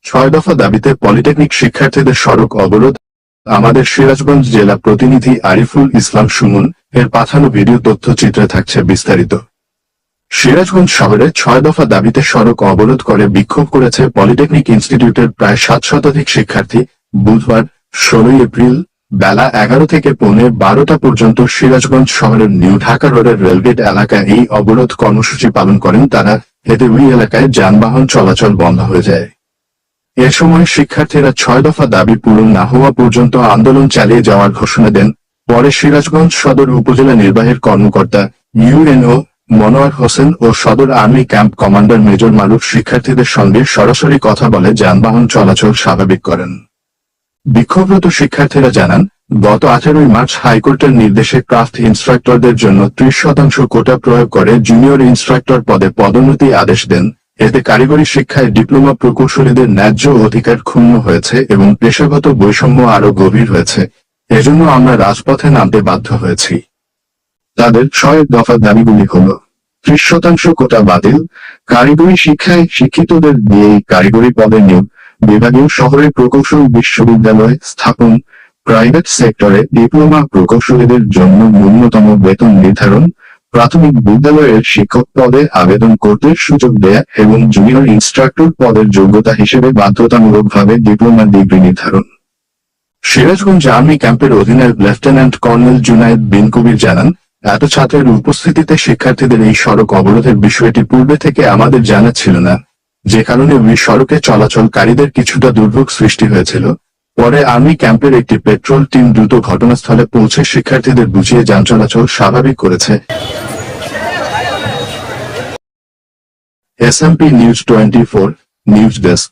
6 দফা দাবিতে পলিটেকনিক শিক্ষার্থীদের সড়ক অবরোধ। আমাদের সিরাজগঞ্জ জেলা প্রতিনিধি আরিফুল ইসলাম সুমন এর পাঠানো ভিডিও তথ্যচিত্রে থাকছে বিস্তারিত। সিরাজগঞ্জ শহরে 6 দফা দাবিতে সড়ক অবরোধ করে বিক্ষোভ করেছে পলিটেকনিক ইনস্টিটিউটের প্রায় 7 শতাধিক শিক্ষার্থী। বুধবার 16 এপ্রিল বেলা 11 থেকে পৌনে 12টা পর্যন্ত সিরাজগঞ্জ শহরের নিউ ঢাকা রোডের রেলগেট এলাকায় এই অবরোধ কর্মসূচি পালন করেন তারা। এতে ওই এলাকায় যানবাহন চলাচল বন্ধ হয়ে যায়। এ সময় শিক্ষার্থীরা 6 দফা দাবি পূরণ না হওয়া পর্যন্ত আন্দোলন চালিয়ে যাওয়ার ঘোষণা দেন। পরে সিরাজগঞ্জ সদর উপজেলা নির্বাহী কর্মকর্তা ইউএনও মনোয়ার হোসেন ও সদর আর্মি ক্যাম্প কমান্ডার মেজর মারুফ শিক্ষার্থীদের সঙ্গে সরাসরি কথা বলে যানবাহন চলাচল স্বাভাবিক করেন। বিক্ষোভরত শিক্ষার্থীরা জানান, গত 18 মার্চ হাইকোর্টের নির্দেশে ক্রাফট ইন্সট্রাক্টরদের জন্য 30% কোটা প্রয়োগ করে জুনিয়র ইন্সট্রাক্টর পদে পদোন্নতি আদেশ দেন। এতে কারিগরি শিক্ষায় ডিপ্লোমা প্রকৌশলীদের ন্যায্য অধিকার ক্ষুণ্ণ হয়েছে এবং পেশাগত বৈষম্য আরো গভীর হয়েছে। এজন্য আমরা রাজপথে নামতে বাধ্য হয়েছি। তাদের 6 দফা দাবিগুলি হল: 30% কোটা বাতিল, কারিগরি শিক্ষায় শিক্ষিতদের দিয়ে কারিগরি পদে নিয়োগ, বিভাগীয় শহরে প্রকৌশল বিশ্ববিদ্যালয় স্থাপন, প্রাইভেট সেক্টরে ডিপ্লোমা প্রকৌশলীদের জন্য ন্যূনতম বেতন নির্ধারণ, প্রাথমিক বিদ্যালয়ের শিক্ষক পদে আবেদন করতে সুযোগ দেয়া এবং জুনিয়র ইন্সট্রাক্টর পদের যোগ্যতা হিসেবে বাধ্যতামূলকভাবে ডিপ্লোমা ডিগ্রি নির্ধারণ। সিরাজগঞ্জ আর্মি ক্যাম্পের অধিনায়ক লেফটেন্যান্ট কর্নেল জুনায়েদ বিন কবির জানান, এত ছাত্রের উপস্থিতিতে শিক্ষার্থীদের এই সড়ক অবরোধের বিষয়টি পূর্বে থেকে আমাদের জানা ছিল না, যে কারণে ওই সড়কে চলাচলকারীদের কিছুটা দুর্ভোগ সৃষ্টি হয়েছিল। পরে আর্মি ক্যাম্পের একটি পেট্রোল টিম দ্রুত ঘটনাস্থলে পৌঁছে শিক্ষার্থীদের বুঝিয়ে যান চলাচল স্বাভাবিক করেছে। SMP news 24 news desk.